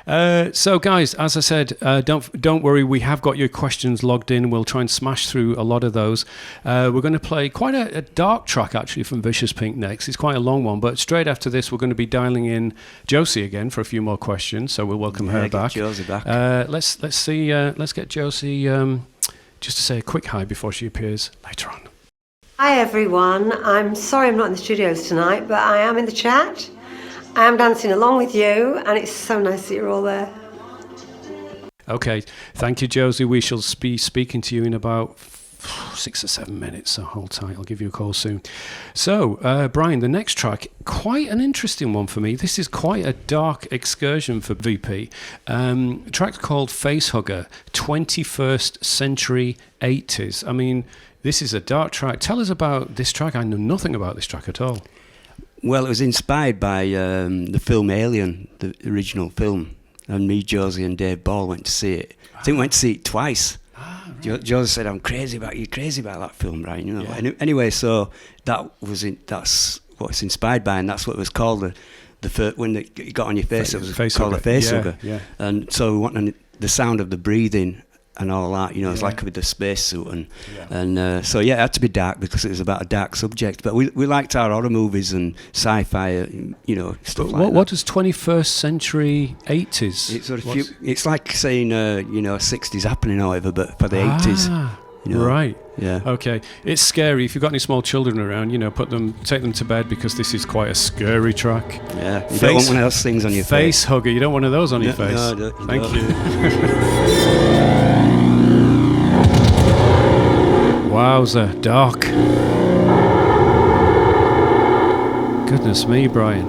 So, guys, as I said, don't worry. We have got your questions logged in. We'll try and smash through a lot of those. We're going to play quite a dark track, actually, from Vicious Pink next. It's quite a long one, but straight after this, we're going to be dialing in Josie again for a few more questions. So we'll welcome her back. Get Josie back. Let's see. Let's get Josie just to say a quick hi before she appears later on. Hi everyone. I'm sorry I'm not in the studios tonight, but I am in the chat. I am dancing along with you, and it's so nice that you're all there. Okay, thank you, Josie. We shall be speaking to you in about 6 or 7 minutes, so hold tight. I'll give you a call soon. So, Brian, the next track, quite an interesting one for me. This is quite a dark excursion for VP. A track called Facehugger, 21st Century 80s. I mean, this is a dark track. Tell us about this track. I know nothing about this track at all. Well, it was inspired by the film Alien, the original film. And me, Josie and Dave Ball went to see it. I think we went to see it twice. Right. Josie said, "You're crazy about that film, Brian." You know. Yeah. Anyway, so that's what it's inspired by, and that's what it was called. The first, when it got on your face, it was called a facehugger. Yeah. And so we wanted the sound of the breathing and all that, you know, it's like with the spacesuit and so it had to be dark because it was about a dark subject. But we liked our horror movies and sci-fi, you know, stuff like that. What does 21st century 80s? It's sort of it's like saying 60s happening, however, but for the 80s. You know? Right. Yeah. Okay. It's scary. If you've got any small children around, you know, take them to bed because this is quite a scary track. Yeah. You don't want one of those things on your face. Facehugger. You don't want one of those on your face. No, Thank you. Wowza, dark. Goodness me, Brian.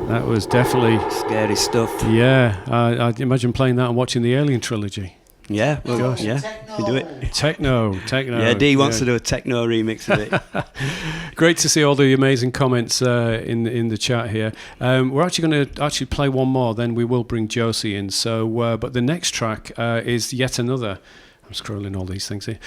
That was definitely scary stuff. Yeah, I'd imagine playing that and watching the Alien trilogy. Yeah, well, you do it. Techno. Yeah, Dee wants to do a techno remix of it. Great to see all the amazing comments in the chat here. We're actually going to play one more, then we will bring Josie in. So, but the next track is yet another. I'm scrolling all these things here.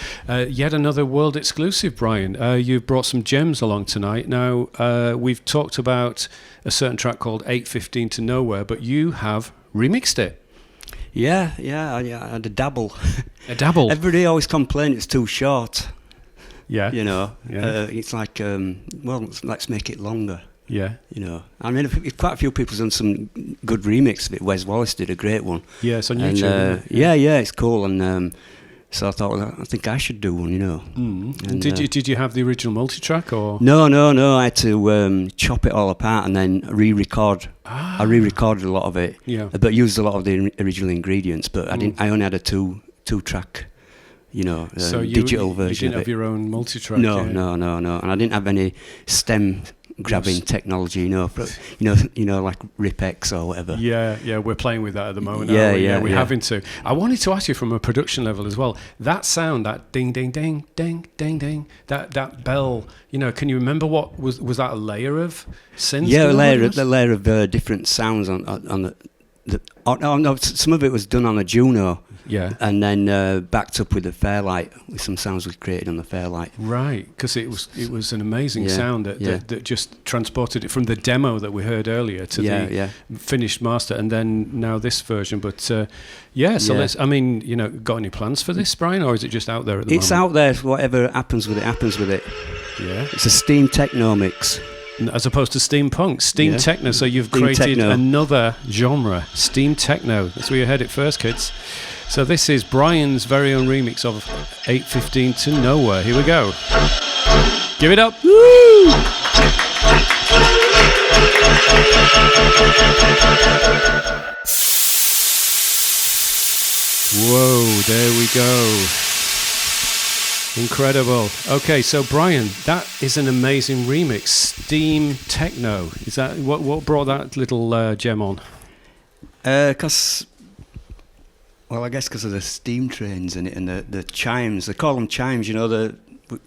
Yet another world exclusive, Brian. You've brought some gems along tonight. Now, we've talked about a certain track called 8:15 to Nowhere, but you have remixed it. Yeah, I had a dabble. A dabble? Everybody always complains it's too short. Yeah. You know, it's like, let's make it longer. Yeah. You know, I mean, quite a few people's done some good remix of it. Wes Wallace did a great one. Yeah, it's on YouTube. And, yeah, it's cool. And so I thought, I think I should do one, you know. And did you have the original multi-track or? No. I had to chop it all apart and then re-record. I re-recorded a lot of it, but used a lot of the original ingredients. But I only had a two-track, you know, so digital version. You didn't of have it. your own multi-track. No, and I didn't have any stem grabbing technology, you know, like Rip-X or whatever. Yeah, we're playing with that at the moment. Yeah, we're having to. I wanted to ask you from a production level as well. That sound, that ding, ding, ding, ding, ding, ding, that bell. You know, can you remember what was that a layer of synths? Yeah, a layer of different sounds on no, some of it was done on a Juno. Yeah. And then backed up with a Fairlight, with some sounds we created on the Fairlight. Right, because it was an amazing sound that just transported it from the demo that we heard earlier to the finished master, and then now this version. But let's. I mean, you know, got any plans for this, Brian, or is it just out there at the moment? It's out there. Whatever happens with it. Yeah. It's a steam techno mix. As opposed to steampunk, steam techno. So you've created another genre, steam techno. That's where you heard it first, kids. So this is Brian's very own remix of 8:15 to Nowhere. Here we go. Give it up. Woo! Whoa, there we go. Incredible. Okay, so Brian, that is an amazing remix. Steam techno. Is that what brought that little gem on? I guess because of the steam trains in it and the chimes. They call them chimes, you know.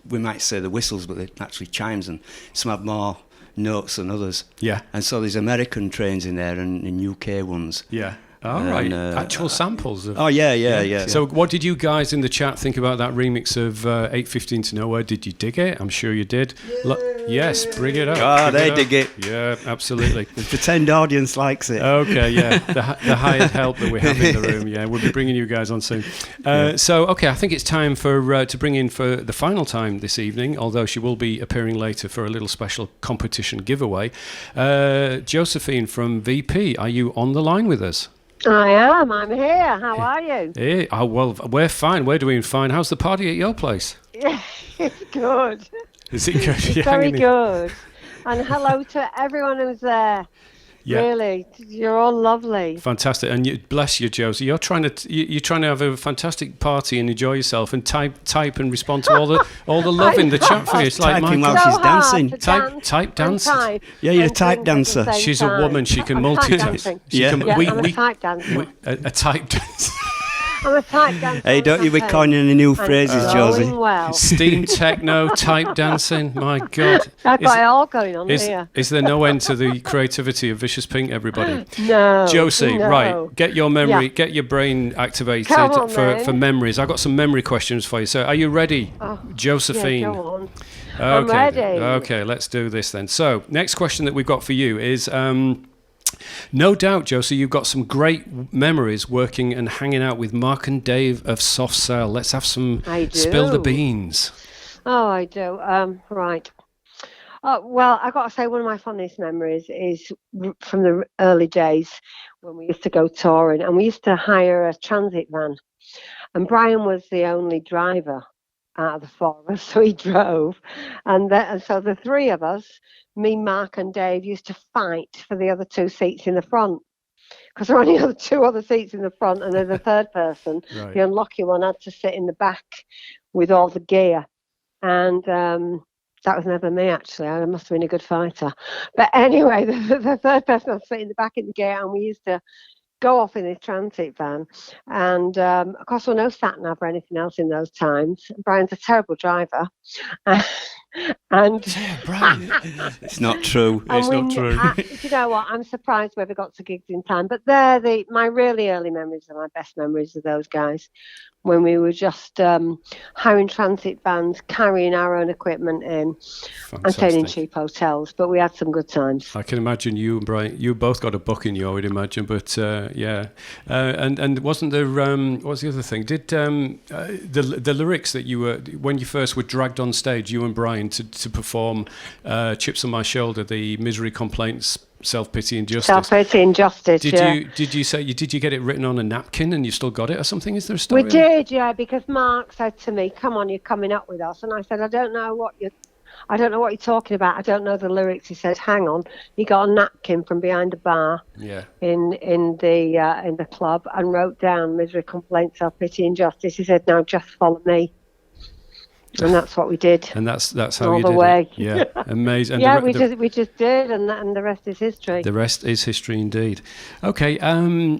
We might say the whistles, but they're actually chimes, and some have more notes than others. Yeah. And so there's American trains in there and UK ones. Yeah. All right, actual samples. Oh, yeah. So what did you guys in the chat think about that remix of 8:15 to Nowhere? Did you dig it? I'm sure you did. Yes, bring it up. Oh, they dig it. Yeah, absolutely. The pretend audience likes it. Okay, yeah. The hired help that we have in the room. Yeah, we'll be bringing you guys on soon. So, okay, I think it's time for to bring in for the final time this evening, although she will be appearing later for a little special competition giveaway. Josephine from VP, are you on the line with us? I am. I'm here. How are you? Hey, well, we're fine. We're doing fine. How's the party at your place? Yeah, it's good. Is it good? It's very good. And hello to everyone who's there. Yeah. Really, you're all lovely. Fantastic, and bless you, Josie. You're trying to have a fantastic party and enjoy yourself, and type and respond to all the love in the chat for you. It's like typing while she's dancing. Type dance. Yeah, you're a type dancer. She's a woman. She can multitask. I'm a type dancer. A type dancer. I'm a type dancer. Hey, don't you be coining any new phrases, Josie? Well. Steam techno, type dancing. My God. I've got it all going on here. Is there no end to the creativity of Vicious Pink, everybody? No. Josie, no. right. Get your memory, get your brain activated for memories. I've got some memory questions for you. So are you ready, Josephine? Yeah, go on. Okay. I'm ready. Okay, let's do this then. So, next question that we've got for you is... no doubt, Josie, you've got some great memories working and hanging out with Mark and Dave of Soft Cell. Let's have some spill the beans. Oh, I do. Right. Well, I've got to say one of my fondest memories is from the early days when we used to go touring, and we used to hire a transit van. And Brian was the only driver out of the four of us, so he drove. And so the three of us, me, Mark and Dave, used to fight for the other two seats in the front, because there were only two other seats in the front, and then the third person, the unlucky one, had to sit in the back with all the gear. And that was never me, actually. I must have been a good fighter. But anyway, the third person had to sit in the back in the gear, and we used to go off in this transit van. And of course, there was no sat-nav or anything else in those times. Brian's a terrible driver. And Brian. It's not true. It's not true. Do you know what? I'm surprised we ever got to gigs in time. But they're my really early memories are my best memories of those guys, when we were just hiring transit vans, carrying our own equipment in, and staying in cheap hotels. But we had some good times. I can imagine you and Brian, you both got a booking, I would imagine. But and wasn't there, what was the other thing? Did the lyrics that you were, when you first were dragged on stage, you and Brian, to perform Chips on My Shoulder, the Misery Complaints, Self-Pity and Justice. Self-Pity and Justice, Did you get it written on a napkin and you still got it or something? Is there a story? We did, yeah, because Mark said to me, "Come on, you're coming up with us." And I said, I don't know what you're talking about. I don't know the lyrics. He said, "Hang on." He got a napkin from behind a bar in the club and wrote down Misery, Complaint, Self-Pity and Justice. He said, "Now just follow me." And that's what we did. And that's how all you the did way. it. Yeah, amazing. Yeah, we just did, and the rest is history. The rest is history indeed. Okay,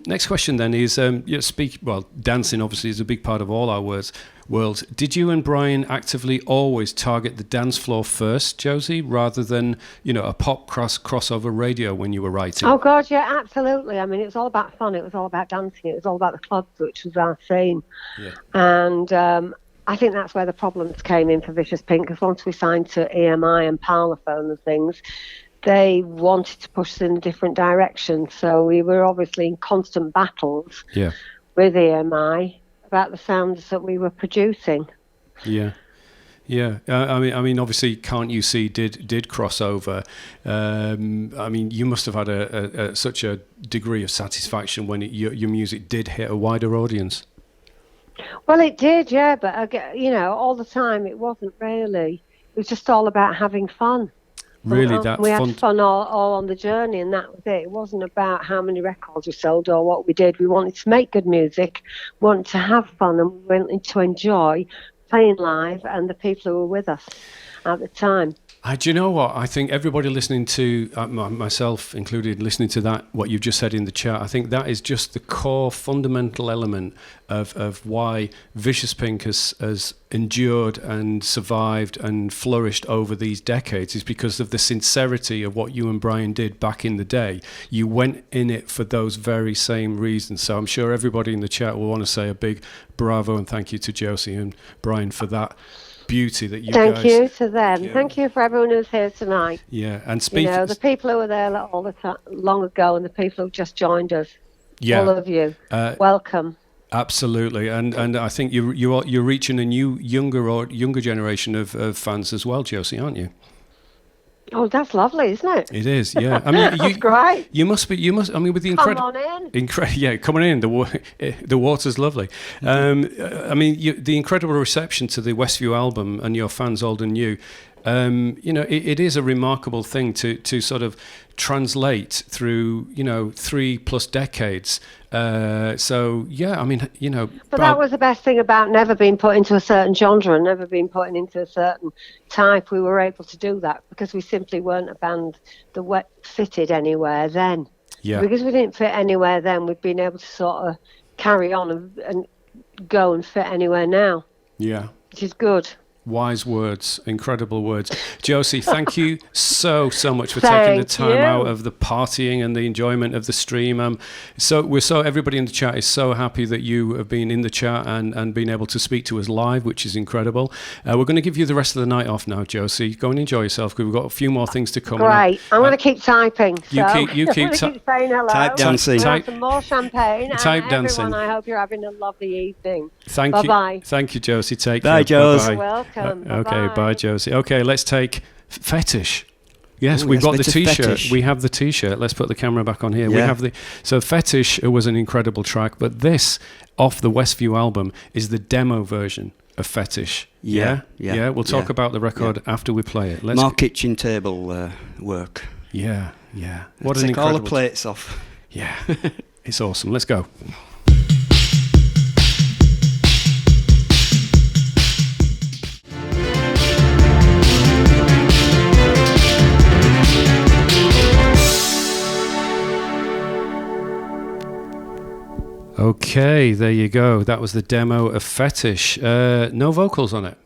next question then is, dancing obviously is a big part of all our worlds. Did you and Brian actively always target the dance floor first, Josie, rather than, a pop crossover radio when you were writing? Oh God, yeah, absolutely. I mean, it was all about fun. It was all about dancing. It was all about the clubs, which was our scene. Yeah. And I think that's where the problems came in for Vicious Pink, because once we signed to EMI and Parlophone and things, they wanted to push us in a different direction. So we were obviously in constant battles with EMI about the sounds that we were producing. Yeah. Yeah, I mean, obviously, Can't You See did cross over. I mean, you must have had such a degree of satisfaction when your music did hit a wider audience. Well, it did, yeah, but all the time it wasn't really. It was just all about having fun. Really, we had fun all on the journey, and that was it. It wasn't about how many records we sold or what we did. We wanted to make good music, wanted to have fun, and we wanted to enjoy playing live and the people who were with us at the time. Do you know what? I think everybody listening to, myself included, listening to that, what you've just said in the chat, I think that is just the core fundamental element of why Vicious Pink has endured and survived and flourished over these decades, is because of the sincerity of what you and Brian did back in the day. You went in it for those very same reasons. So I'm sure everybody in the chat will want to say a big bravo and thank you to Josie and Brian for that beauty that you Thank guys... you to them. Thank you for everyone who's here tonight. Yeah, and speaking... You know, the people who were there all the time, long ago, and the people who just joined us. Yeah. All of you. Welcome. Absolutely, and I think you're reaching a new younger generation of fans as well, Josie, aren't you? Oh, that's lovely, isn't it? It is, yeah. I mean, that's great. You must. I mean, with the incredible. Come on in. Yeah, coming in. The water's lovely. I mean, the incredible reception to the Westview album and your fans, old and new. You know, it is a remarkable thing to sort of translate through, 3+ decades. So yeah, I mean, But that was the best thing about never being put into a certain genre and never being put into a certain type. We were able to do that because we simply weren't a band that fitted anywhere then. Yeah. Because we didn't fit anywhere then, we've been able to sort of carry on and go and fit anywhere now. Yeah. Which is good. Wise words, incredible words. Josie, thank you so much for taking the time out of the partying and the enjoyment of the stream. Everybody in the chat is so happy that you have been in the chat and been able to speak to us live, which is incredible. We're going to give you the rest of the night off now, Josie. Go and enjoy yourself because we've got a few more things to come. Great. I'm going to keep typing. You keep saying hello. Type dancing. Type some more champagne. Type and dancing. Everyone, I hope you're having a lovely evening. Thank you. Bye-bye. Thank you, Josie. Take care. Bye, Josie. You're welcome. Okay, bye, Josie. Okay, let's take Fetish. Yes, Ooh, we've got the T-shirt. Fetish. We have the T-shirt. Let's put the camera back on here. Yeah. We have so Fetish was an incredible track, but this off the Westview album is the demo version of Fetish. Yeah. We'll talk about the record after we play it. More kitchen table work. Yeah. What an Take incredible. all the plates off. Yeah, it's awesome. Let's go. Okay, there you go. That was the demo of Fetish. No vocals on it?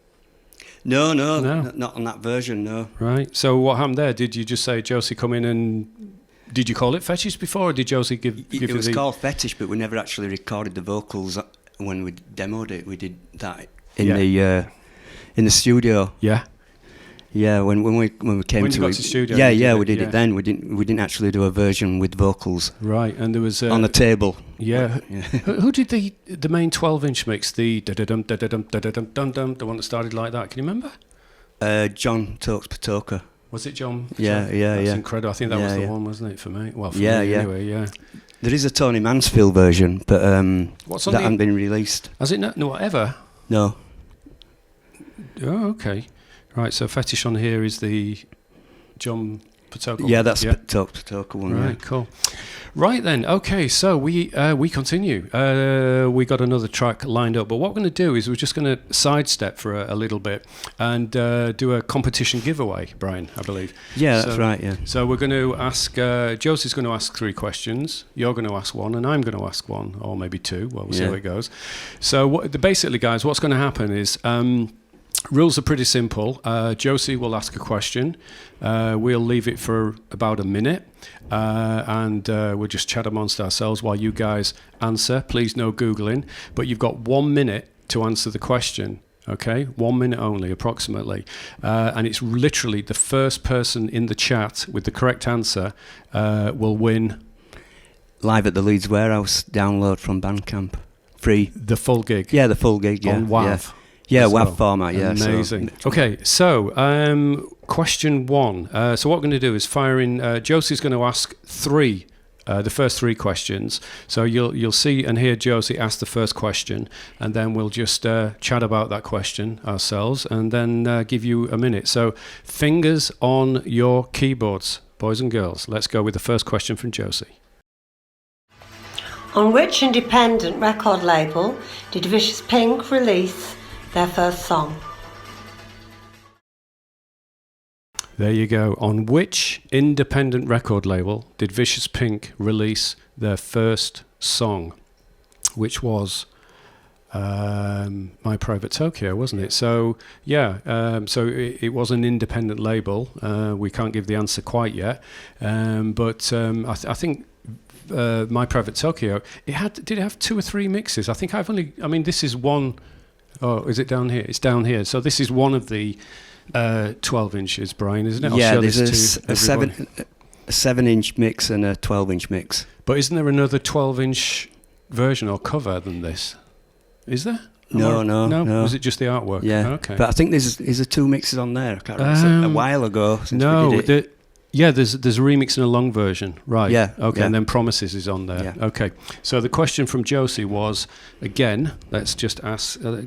No, not on that version, no. Right. So what happened there? Did you just say, Josie, come in and... Did you call it Fetish before, or did Josie give you It was called Fetish, but we never actually recorded the vocals when we demoed it. We did that in the studio. Yeah. Yeah, when we came when to you got it. to the studio. We did it then. We didn't actually do a version with vocals. Right, and there was on the table. Yeah. Who did the main 12-inch mix? The da-da-dum, da-da-dum, da-da-dum, dum-dum, the one that started like that. Can you remember? John Tokes Patoka. Was it John? Yeah. That's incredible. I think that was the one, wasn't it, for me? Well, for me anyway, yeah. There is a Tony Mansfield version, but What's on that hasn't been released. Has it not? No, whatever? No. Oh, okay. Right, so Fetish on here is the John Patoka one. Yeah, that's Patoka one. Right, cool. Right then, okay, so we continue. We got another track lined up, but what we're going to do is we're just going to sidestep for a little bit and do a competition giveaway, Brian, I believe. Yeah, that's right, yeah. So we're going to ask, Josie's going to ask 3 questions, you're going to ask 1, and I'm going to ask 1, or maybe 2, well, we'll see how it goes. So basically, guys, what's going to happen is... rules are pretty simple. Josie will ask a question. We'll leave it for about a minute, and we'll just chat amongst ourselves while you guys answer. Please, no Googling. But you've got 1 minute to answer the question. Okay, 1 minute only, approximately. And it's literally the first person in the chat with the correct answer will win. Live at the Leeds Warehouse, download from Bandcamp. Free. The full gig. Yeah, the full gig, yeah. On WAV. Yeah, WAV format, yeah. Amazing. Okay, so question 1. So what we're going to do is fire in. Josie's going to ask 3, the first 3 questions. So you'll see and hear Josie ask the first question, and then we'll just chat about that question ourselves, and then give you a minute. So fingers on your keyboards, boys and girls. Let's go with the first question from Josie. On which independent record label did Vicious Pink release their first song? There you go. On which independent record label did Vicious Pink release their first song? Which was My Private Tokyo, wasn't it? So, yeah, so it was an independent label. We can't give the answer quite yet. But I think My Private Tokyo, did it have 2 or 3 mixes? I think this is one. Oh, is it down here? It's down here. So this is one of the 12 inches, Brian, isn't it? Yeah, there's a 7-inch mix and a 12-inch mix. But isn't there another 12-inch version or cover than this? Is there? No. Was it just the artwork? Yeah. Okay. But I think there's a 2 mixes on there. I can't remember. A while ago since we did it. There's a remix and a long version, right? Yeah. Okay, yeah. and then Promises is on there. Yeah. Okay. So the question from Josie was, again, let's just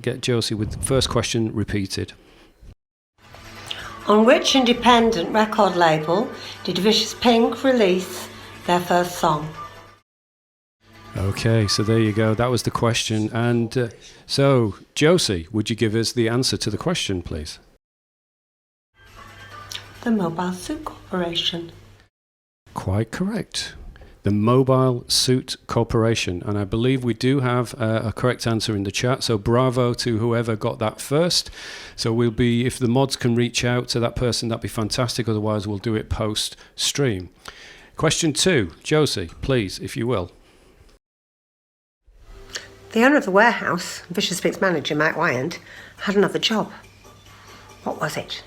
get Josie with the first question repeated. On which independent record label did Vicious Pink release their first song? Okay, so there you go. That was the question. And so, Josie, would you give us the answer to the question, please? The Mobile Suit Corporation. Quite correct. The Mobile Suit Corporation. And I believe we do have a correct answer in the chat. So bravo to whoever got that first. So if the mods can reach out to that person, that'd be fantastic. Otherwise, we'll do it post-stream. Question 2. Josie, please, if you will. The owner of the warehouse, Vicious Pink's manager, Mike Wyand, had another job. What was it?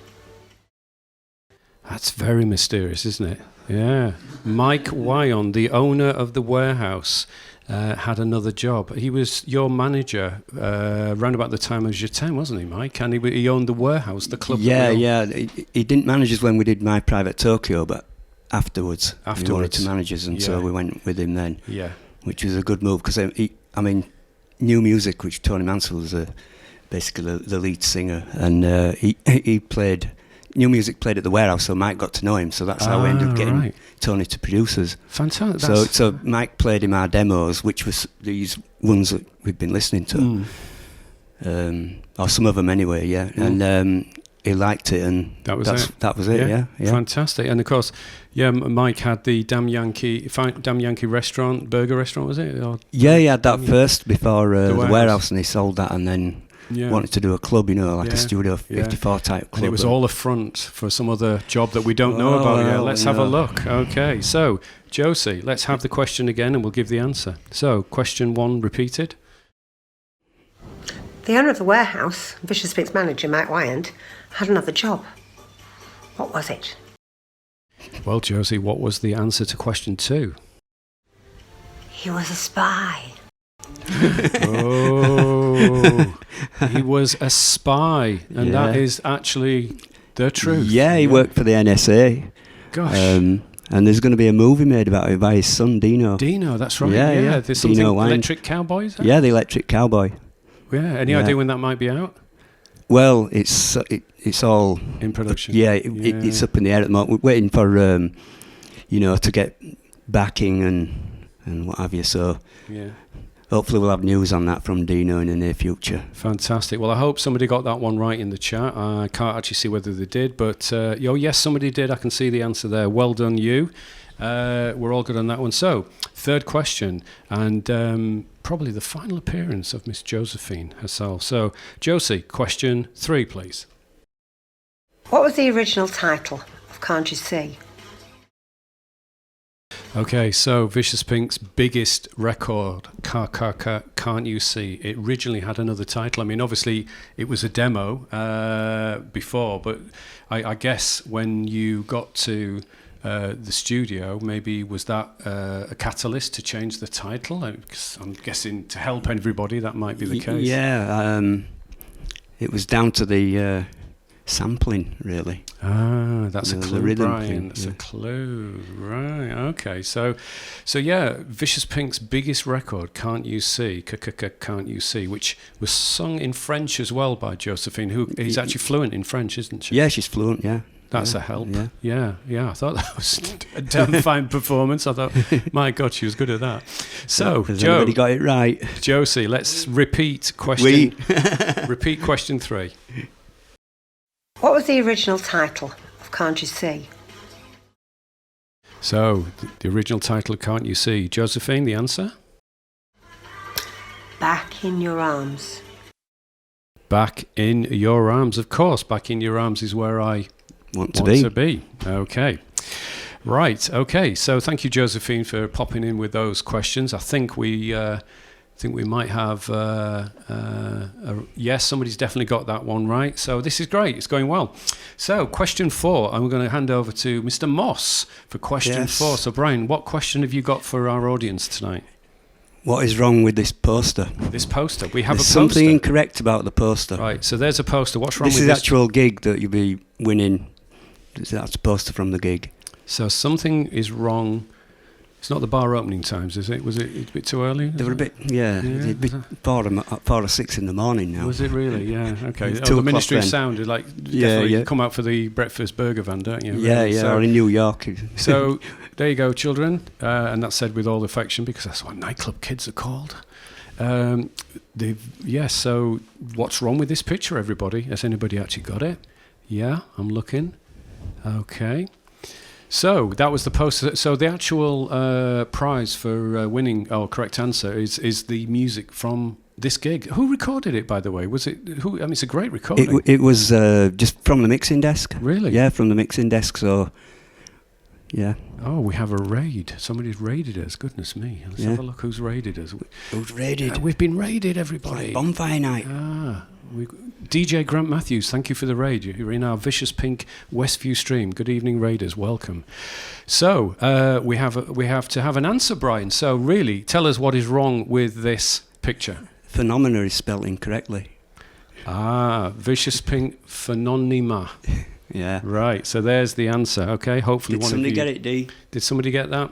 That's very mysterious, isn't it? Yeah. Mike Wyand, the owner of the warehouse, had another job. He was your manager around about the time of Jetem, wasn't he, Mike? And he owned the warehouse, the club. Yeah. He didn't manage us when we did My Private Tokyo, but afterwards he wanted to manage us, and so we went with him then. Yeah. Which was a good move, because New Music, which Tony Mansell was basically the lead singer, and he played. New Music played at the warehouse, so Mike got to know him. So that's how we ended up getting Tony to produce us. Fantastic. So Mike played him our demos, which was these ones that we've been listening to, or some of them anyway. Yeah, and he liked it, and that was it. Yeah. Fantastic. And of course, Mike had the Damn Yankee restaurant, burger restaurant, was it? He had that first before the warehouse, and he sold that, and then. Wanted to do a club, a Studio 54 type club. And it was all a front for some other job that we don't know about yet. Let's have a look. Okay, so, Josie, let's have the question again and we'll give the answer. So, question 1 repeated. The owner of the warehouse, Vicious Pink's manager, Mike Wyand, had another job. What was it? Well, Josie, what was the answer to question 2? He was a spy. Oh, he was a spy, and that is actually the truth. Yeah, he worked for the NSA. Gosh. And there's going to be a movie made about it by his son, Dino. Dino, that's right. Yeah. There's something, Electric Cowboy, is that? Yeah, the Electric Cowboy. Yeah, any idea when that might be out? Well, it's all... in production. Yeah, it's up in the air at the moment. We're waiting for, to get backing and what have you, so... Yeah. Hopefully we'll have news on that from Dino in the near future. Fantastic. Well, I hope somebody got that one right in the chat. I can't actually see whether they did, but yes, somebody did. I can see the answer there. Well done, you. We're all good on that one. So, third question, and probably the final appearance of Miss Josephine herself. So, Josie, question 3, please. What was the original title of Can't You See? Okay, so Vicious Pink's biggest record, Can't You See? It originally had another title. I mean, obviously, it was a demo before, but I guess when you got to the studio, maybe was that a catalyst to change the title? I'm guessing to help everybody, that might be the case. Yeah, it was down to the sampling, really. That's a clue, Brian. That's a clue, right? Okay, so Vicious Pink's biggest record, Can't You See? Can't You See? Which was sung in French as well by Josephine, who is actually fluent in French, isn't she? Yeah, she's fluent. Yeah. That's a help. Yeah. I thought that was a damn fine performance. I thought, my God, she was good at that. So, Joe, everybody got it right. Josie, let's repeat question. Repeat question 3. What was the original title of Can't You See? So, the original title, Can't You See? Josephine, the answer? Back in Your Arms. Back in Your Arms, of course. Back in Your Arms is where I Want to be. Okay. Right, okay. So thank you, Josephine, for popping in with those questions. I think we might have... yes, somebody's definitely got that one right. So this is great. It's going well. So question 4, I'm going to hand over to Mr. Moss for question 4. So, Brian, what question have you got for our audience tonight? What is wrong with this poster? This poster. We have There's a poster. something incorrect about the poster. Right, so there's a poster. What's wrong This with is this? actual gig that you'll be winning. That's a poster from the gig. So something is wrong. It's not the bar opening times, is it? Was it a bit too early? They were a bit, it'd be 4 or 6 in the morning now. Was it really? Yeah, okay. It's Oh, 2 the o'clock Ministry of then. Sound, like, Yeah, definitely yeah. come out for the breakfast burger van, don't you? Yeah, Really? yeah, So, or in New York. so there you go, children. And that's said with all affection, because that's what nightclub kids are called. So what's wrong with this picture, everybody? Has anybody actually got it? Yeah, I'm looking. Okay. So that was the poster. So the actual prize for winning, correct answer, is the music from this gig. Who recorded it, by the way? Was it who? I mean, it's a great recording. It was just from the mixing desk. Really? Yeah, from the mixing desk. So, yeah. Oh, we have a raid. Somebody's raided us. Goodness me. Let's have a look who's raided us. Who's raided? We've been raided, everybody. Like bonfire night. DJ Grant Matthaus, thank you for the raid. You're in our Vicious Pink Westview stream. Good evening, raiders. Welcome. So we have to have an answer, Brian. So really, tell us what is wrong with this picture. Phenomena is spelled incorrectly. Vicious Pink Phenonima. Yeah. Right. So there's the answer. Okay. Hopefully, Did somebody get it, D? Did somebody get that?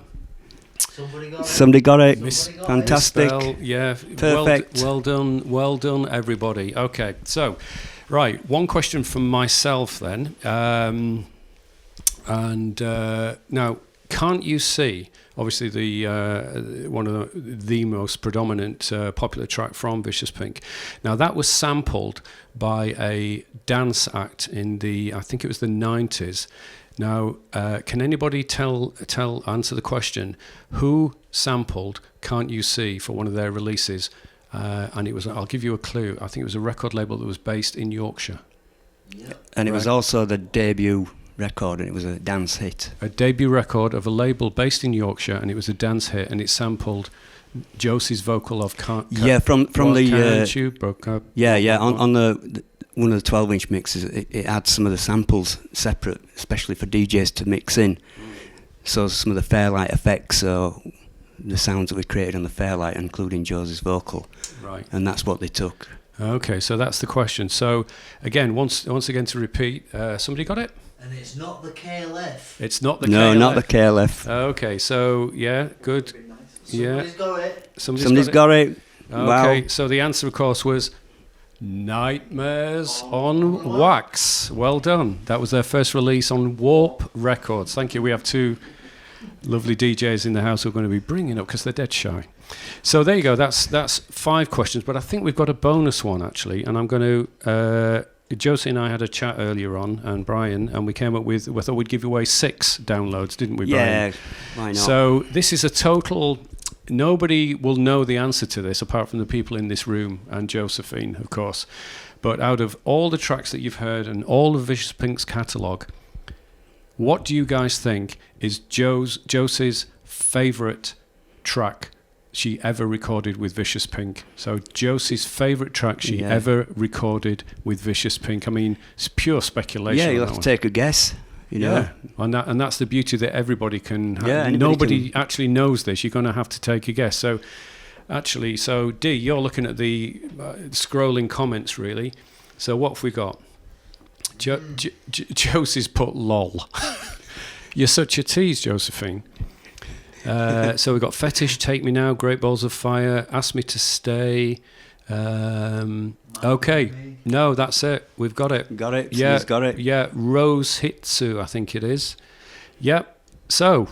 Somebody got it. Misspell, Fantastic. yeah. Perfect. Well done, everybody. Okay, so, right, one question from myself then. Now, can't you see? Obviously, the one of the most predominant popular track from Vicious Pink. Now, that was sampled by a dance act in I think it was the 90s. Now, can anybody answer the question, who sampled Can't You See for one of their releases? And it was, I'll give you a clue, I think it was a record label that was based in Yorkshire. Yeah. And it was also the debut record, and it was a dance hit. A debut record of a label based in Yorkshire, and it was a dance hit, and it sampled Josie's vocal of Can't from the... you broke up. Yeah, on the one of the 12-inch mixes, it had some of the samples separate, especially for DJs to mix in. So some of the Fairlight effects, so the sounds that we created on the Fairlight, including Josie's vocal. Right. And that's what they took. Okay, so that's the question. So again, once again to repeat, somebody got it? And it's not the KLF. It's not the KLF. No, not the KLF. Okay, so yeah, good. Somebody's got it. Somebody's got it. Okay, wow. So the answer, of course, was Nightmares on Wax. Well done. That was their first release on Warp Records. Thank you. We have 2 lovely DJs in the house who are going to be bringing up because they're dead shy. So there you go. That's 5 questions, but I think we've got a bonus one actually, and I'm going to. Josie and I had a chat earlier on, and Brian, and we came up with. We thought we'd give away 6 downloads, didn't we, Brian? Yeah. Why not? So this is a total. Nobody will know the answer to this apart from the people in this room and Josephine, of course. But out of all the tracks that you've heard and all of Vicious Pink's catalogue, what do you guys think is Josie's favourite track she ever recorded with Vicious Pink? So Josie's favourite track she ever recorded with Vicious Pink. I mean, it's pure speculation. Yeah, you'll have to take a guess. You know? Yeah, and that's the beauty that everybody can have. Yeah, nobody actually knows this. You're going to have to take a guess. So, actually, D, you're looking at the scrolling comments, really. So what have we got? Josie's put lol. You're such a tease, Josephine. So we've got Fetish, Take Me Now, Great Balls of Fire, Ask Me to Stay. Okay, no, that's it. We've got it. Got it. Yeah, He's got it. Yeah, Rose Hitsu, I think it is. Yep. So,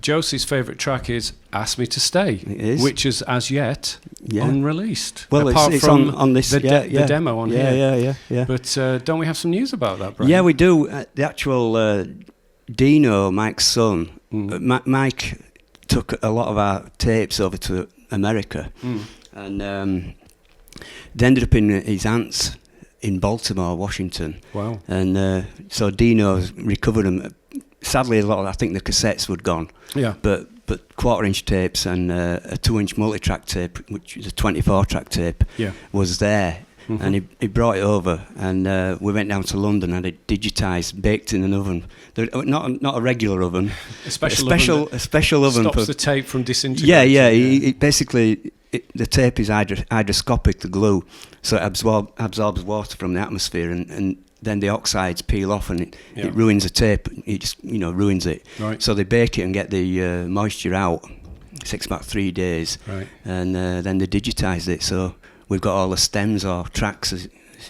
Josie's favourite track is Ask Me to Stay, It is. which is as yet unreleased. Well, apart it's from on this, the demo on here. Yeah. But don't we have some news about that, Brian? Yeah, we do. The actual Dino, Mike's son, Mike took a lot of our tapes over to America, and they ended up in his aunt's in Baltimore, Washington. Wow. And so Dino recovered them. Sadly, I think the cassettes were gone. Yeah. But quarter-inch tapes and a 2-inch multi-track tape, which is a 24-track tape, was there. Mm-hmm. And he brought it over, and we went down to London and it digitised, baked in an oven. Not a regular oven, a special oven. Stops the tape from disintegrating. Yeah. It basically, the tape is hydroscopic, the glue, so it absorbs water from the atmosphere, and then the oxides peel off, and it ruins the tape. It just ruins it. Right. So they bake it and get the moisture out. It takes about 3 days, right. And then they digitise it. So we've got all the stems or tracks,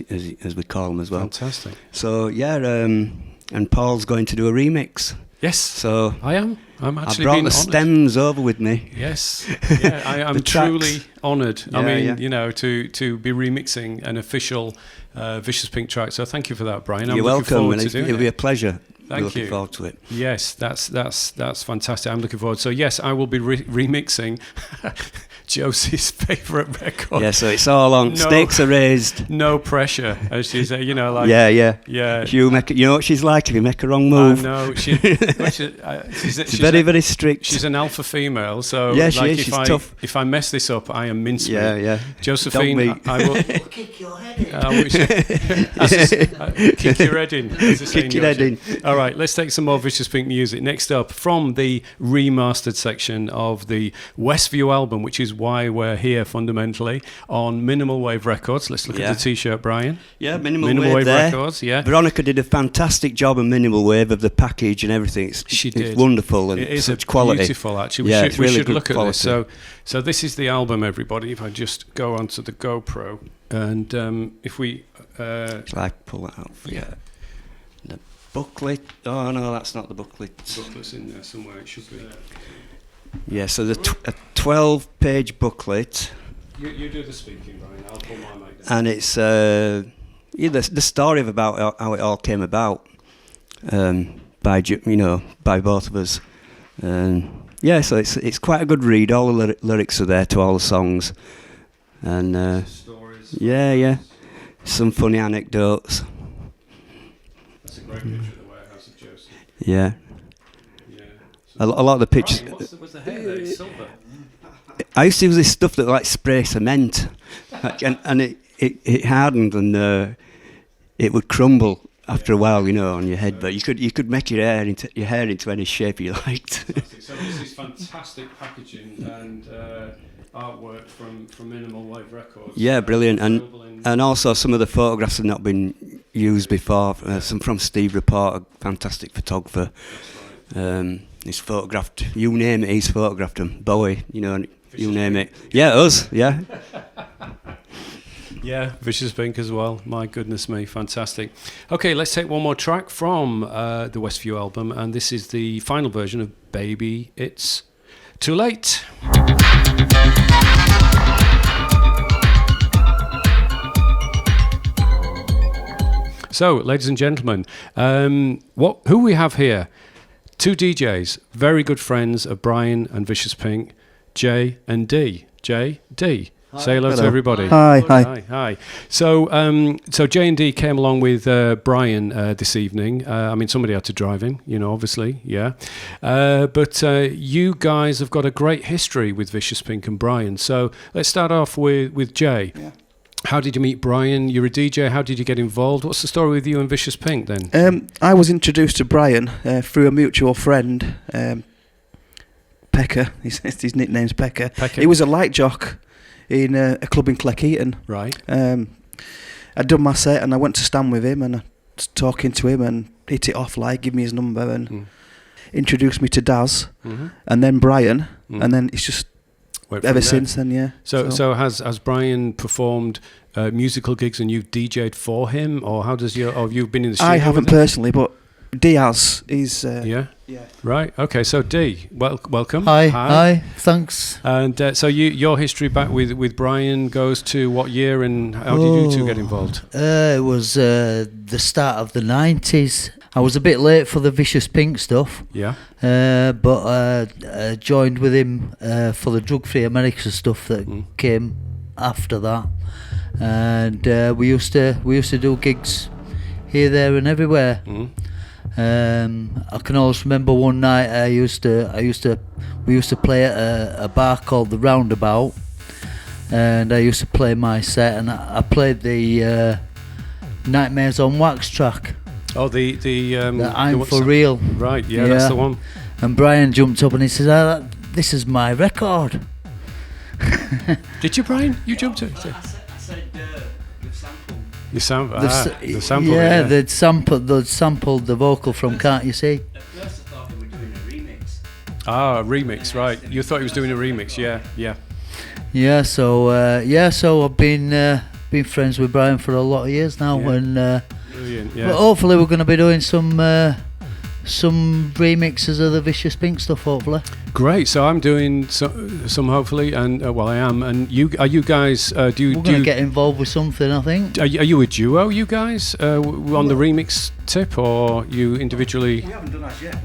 as we call them as well. Fantastic. So and Paul's going to do a remix. Yes. So I am. I'm actually. I brought the stems over with me. Yes. Yeah, I'm truly honoured. I mean, to be remixing an official Vicious Pink track. So thank you for that, Brian. You're welcome. It'll be a pleasure. Thank you. Looking forward to it. Yes, that's fantastic. I'm looking forward. So yes, I will be remixing Josie's favourite record. Yeah, so it's all on. Stakes are raised. No pressure, as she's like. Yeah. You know what she's like if you make a wrong move. No, she's very strict. She's an alpha female, so she's tough. If I mess this up, I am mincemeat. Yeah. Josephine, I will kick your head in. Kick your head in. Kick your head in. All right, let's take some more Vicious Pink music. Next up, from the remastered section of the Westview album, which is why we're here fundamentally, on Minimal Wave Records. Let's look at the T-shirt, Brian. Yeah, Minimal Wave Records. Yeah, Veronica did a fantastic job on Minimal Wave of the package and everything. It's wonderful and it is such quality. Beautiful, actually. We should look at this. So this is the album, everybody. If I just go onto the GoPro and if we, shall I pull that out for you? The booklet. Oh no, that's not the booklet. The booklet's in there somewhere. It should be. Yeah, so a 12-page booklet. You do the speaking, Brian. I'll pull my mic down. And it's the story of about how it all came about by both of us. So it's quite a good read. All the lyrics are there to all the songs, and stories. Some funny anecdotes. That's a great picture of the warehouse of Josie. Yeah. A lot of the pictures. What's the hair there? It's silver. I used to use this stuff that spray cement, and it hardened and it would crumble after a while, on your head. But you could make your hair into any shape you liked. So this is fantastic packaging and artwork from Minimal Wave Records. Yeah, brilliant, and also some of the photographs have not been used before. Some from Steve Report, a fantastic photographer. He's photographed, you name it, he's photographed them. Bowie, you name it. Yeah, us, yeah. Yeah, Vicious Pink as well. My goodness me, fantastic. Okay, let's take one more track from the Westview album, and this is the final version of Baby It's Too Late. So, ladies and gentlemen, who we have here? Two DJs, very good friends of Brian and Vicious Pink, J and D. J, D. Hi. Say hello to everybody. Hi. So J and D came along with Brian this evening. Somebody had to drive him, obviously, yeah. But you guys have got a great history with Vicious Pink and Brian. So let's start off with Jay. Yeah. How did you meet Brian? You're a DJ. How did you get involved? What's the story with you and Vicious Pink then? I was introduced to Brian through a mutual friend, Pekka. His nickname's Pekka. He was a light jock in a club in Cleckheaton. Right. I'd done my set and I went to stand with him and I was talking to him and hit it off, give me his number and introduced me to Daz and then Brian and then it's just ever since then, yeah. So has Brian performed musical gigs and you've DJ'd for him, or how does have you been in the studio? I haven't personally, but Diaz is. Yeah. Yeah. Right. Okay. So D, welcome. Hi. Thanks. And so your history back with Brian goes to what year, and how did you two get involved? It was the start of the 90s. I was a bit late for the Vicious Pink stuff. Yeah. But I joined with him for the Drug Free America stuff that came after that, and we used to do gigs here, there, and everywhere. I can always remember one night we used to play at a bar called the Roundabout, and I used to play my set, and I played the Nightmares on Wax track. Oh, the I'm for real. Right, yeah, that's the one. And Brian jumped up and he said, "This is my record." Did you, Brian? You jumped up. I said the sample. You sample. The sample. Yeah, they'd sampled the vocal from Can't You See? At first I thought they were doing a remix. Ah, a remix, right. You thought he was doing a remix, yeah. Yeah, so I've been friends with Brian for a lot of years now, and Brilliant, yeah. but hopefully we're going to be doing some remixes of the Vicious Pink stuff, hopefully. Great. So I'm doing some hopefully, and I am. And are you guys? We're going to get involved with something, I think. Are you a duo, you guys, on the remix tip, or you individually? We haven't done that yet.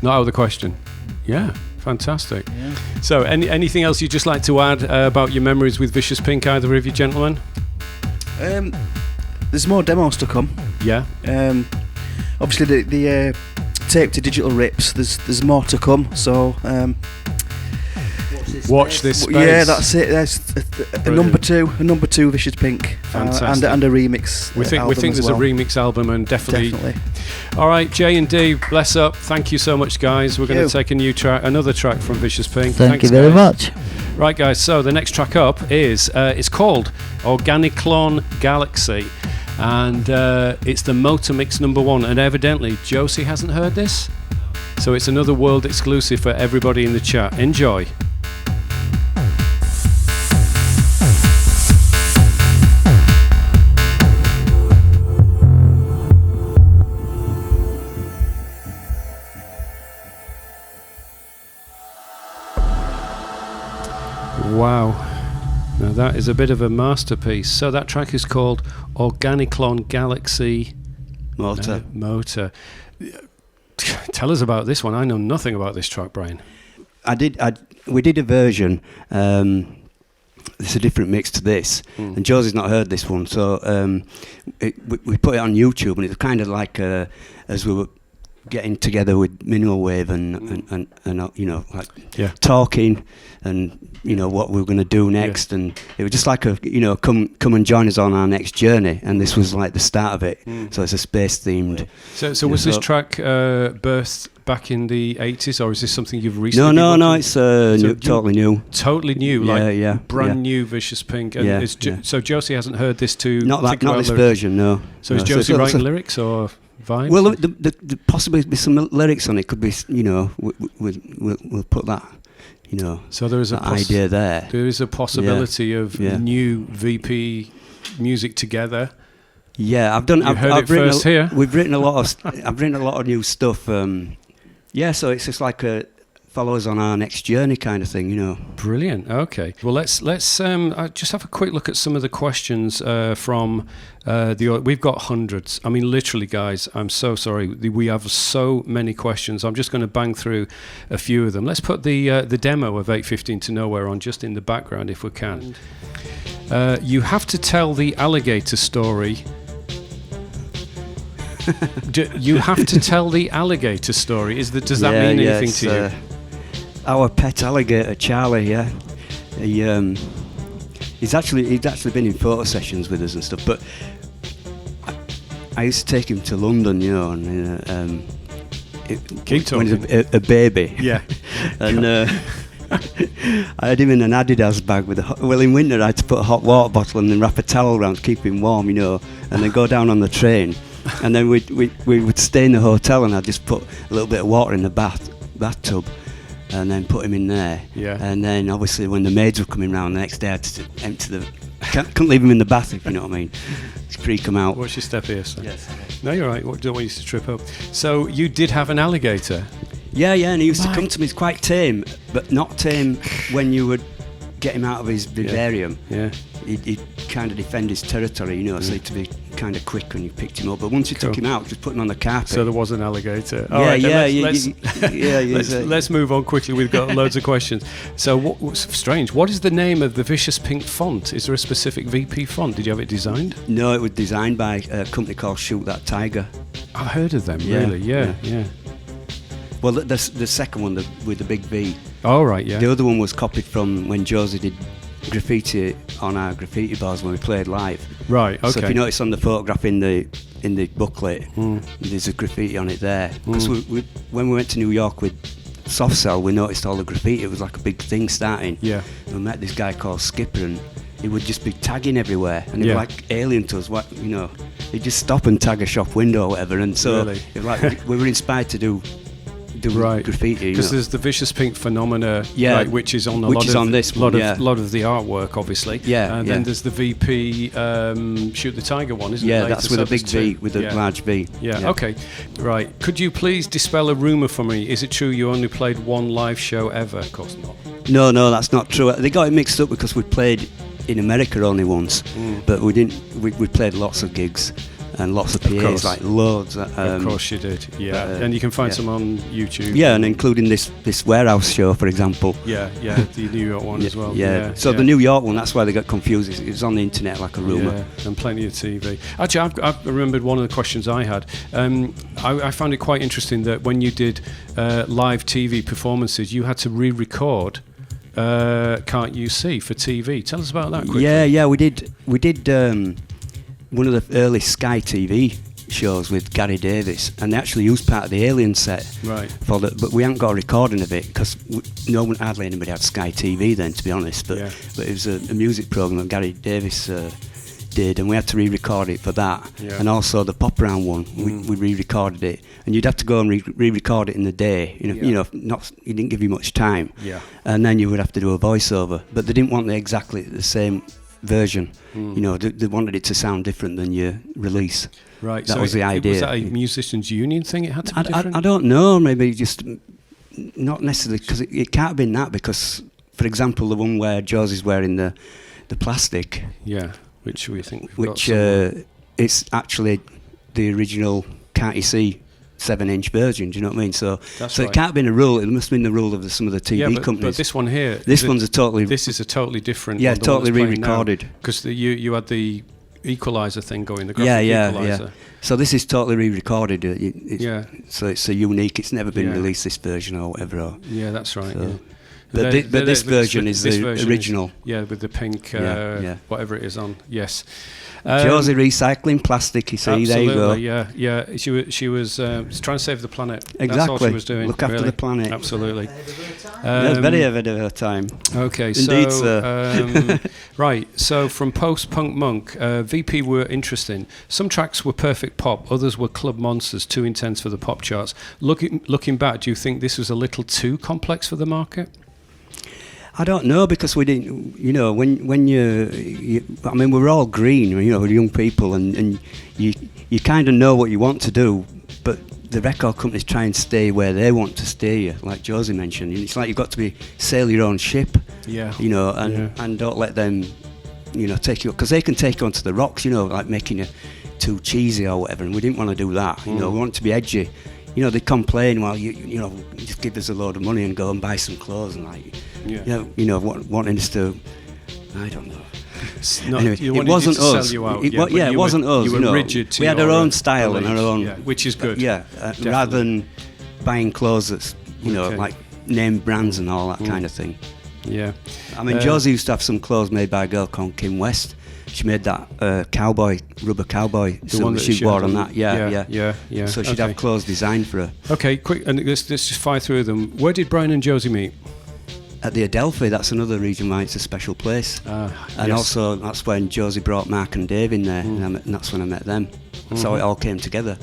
Not out of the question. Yeah, fantastic. Yeah. So, anything else you'd just like to add about your memories with Vicious Pink, either of you gentlemen? There's more demos to come. Yeah. Obviously, the tape to digital rips. There's more to come. So. Watch this space. Yeah, that's it. That's a number two Vicious Pink, and a remix. We think there's a remix album, and definitely. All right, J and D, bless up. Thank you so much, guys. We're going to take another track from Vicious Pink. Thanks, you very much. Right, guys. So the next track up is it's called Organiclon Galaxy, and it's the Motor Mix #1. And evidently, Josie hasn't heard this, so it's another world exclusive for everybody in the chat. Enjoy. Wow, now that is a bit of a masterpiece. So that track is called Organiclon Galaxy Motor. Tell us about this one. I know nothing about this track, Brian. We did a version. It's a different mix to this, and Josie's not heard this one. So we put it on YouTube, and it's kind of like as we were getting together with Minimal Wave and you know, like talking and you know what we were going to do next, and it was just like a, you know, come and join us on our next journey, and this was like the start of it. So it's a space themed. So was this track birthed back in the 80s, or is this something you've recently? No, it's totally new. Totally new, brand new Vicious Pink. And so Josie hasn't heard this too. Not this version, no. So is Josie writing lyrics or vibes? Well, the possibly be some lyrics on it. Could be, you know, we'll put that, you know. So there is idea there. There is a possibility of new VP music together. Yeah, I've written We've written a lot of. I've written a lot of new stuff. So it's just like a follow us on our next journey kind of thing, you know. Brilliant. Okay. Well, let's just have a quick look at some of the questions from we've got hundreds. I mean, literally, guys, I'm so sorry. We have so many questions. I'm just going to bang through a few of them. Let's put the demo of 8:15 to Nowhere on just in the background if we can. You have to tell the alligator story. You have to tell the alligator story. Does that mean anything to you? Our pet alligator, Charlie. Yeah, he's actually been in photo sessions with us and stuff. But I used to take him to London, you know, and when he was a baby. Yeah, and I had him in an Adidas bag with in winter I had to put a hot water bottle and then wrap a towel around to keep him warm, you know, and then go down on the train. And then we would stay in the hotel, and I'd just put a little bit of water in the bathtub, and then put him in there. Yeah. And then obviously when the maids were coming round the next day, I had to empty couldn't leave him in the bath, if you know what I mean. Just freak him out. What's your step here, sir? Yes. No, you're right. Don't want you to trip up. So you did have an alligator. Yeah, and he used to come to me. He's quite tame, but not tame when you would get him out of his vivarium. Yeah. He'd kind of defend his territory, so he'd to be kind of quick when you picked him up. But once you took him out, just put him on the carpet. So there was an alligator. Let's move on quickly. We've got loads of questions. So what's strange? What is the name of the Vicious Pink font? Is there a specific VP font? Did you have it designed? No, it was designed by a company called Shoot That Tiger. I've heard of them. Really? Yeah. Well, the second one with the big V. Oh, right, yeah. The other one was copied from when Josie did graffiti on our graffiti bars when we played live. Right, okay. So if you notice on the photograph in the booklet, there's a graffiti on it there. Because when we went to New York with Soft Cell, we noticed all the graffiti. It was like a big thing starting. Yeah. And we met this guy called Skipper, and he would just be tagging everywhere, and he was like alien to us. He'd just stop and tag a shop window or whatever. And so it was like we were inspired to do graffiti, because there's the Vicious Pink phenomena, which is on a lot of the artwork, obviously. And then there's the VP Shoot the Tiger one, isn't it? Yeah, that's with a big V, with a large V. Yeah, okay, right. Could you please dispel a rumour for me? Is it true you only played one live show ever? Of course not. No, that's not true. They got it mixed up because we played in America only once, but we didn't. We played lots of gigs. And lots of PAs, like loads. Of course you did, and you can find some on YouTube. Yeah, and including this warehouse show, for example. Yeah, the New York one as well. So the New York one, that's why they got confused. It was on the internet like a rumour. Yeah, and plenty of TV. Actually, I've remembered one of the questions I had. I found it quite interesting that when you did live TV performances, you had to re-record Can't You See for TV. Tell us about that quickly. Yeah, we did one of the early Sky TV shows with Gary Davis, and they actually used part of the Alien set. Right. But we haven't got a recording of it because hardly anybody had Sky TV then, to be honest. But it was a music program that Gary Davis did, and we had to re-record it for that. Yeah. And also the Pop Around one, we re-recorded it, and you'd have to go and re-record it in the day. He didn't give you much time. Yeah. And then you would have to do a voiceover, but they didn't want exactly the same version. They wanted it to sound different than your release. Right. That was the idea. Was that a musicians' union thing? It had to be different? I don't know. Maybe just not necessarily, because it can't have been that. Because, for example, the one where Josie's wearing the plastic. Yeah. Which we think. It's actually the original Can't You See 7-inch version, do you know what I mean? So right. It can't have been a rule. It must have been the rule of some of the TV companies. But this one here, this is a totally different. Yeah, totally re-recorded. Because you had the equalizer thing going. The graphic equalizer. Yeah. So this is totally re-recorded. So it's a unique. It's never been released, this version or whatever. Yeah, that's right. So. But this version is the original. With the pink, whatever it is on. Yes. Josie recycling plastic, you see, there you go. Yeah. She was trying to save the planet. Exactly. That's all she was doing. Look after the planet. Absolutely. Very ahead of her time. Okay, Indeed, sir. Right, so from Post-Punk Monk, VP were interesting. Some tracks were perfect pop, others were club monsters, too intense for the pop charts. Looking back, do you think this was a little too complex for the market? I don't know, because we didn't, when we're all green, we're young people, and you kind of know what you want to do, but the record companies try and stay where they want to stay, like Josie mentioned. It's like you've got to sail your own ship, and don't let them, take you, because they can take you onto the rocks, like making you too cheesy or whatever, and we didn't want to do that. We want it to be edgy. They complain, well, you just give us a load of money and go and buy some clothes, and wanting us to, I don't know. Anyway, it wasn't us. It wasn't us. You were rigid to we had our own style and our own, which is good. Rather than buying clothes that's like name brands and all that kind of thing. Yeah. I mean, Josie used to have some clothes made by a girl called Kim West. She made that rubber cowboy suit she wore on that. Yeah. So she'd have clothes designed for her. Okay, quick, and let's just fire through them. Where did Brian and Josie meet? At the Adelphi. That's another region why it's a special place. Also that's when Josie brought Mark and Dave in there, and that's when I met them. So it all came together.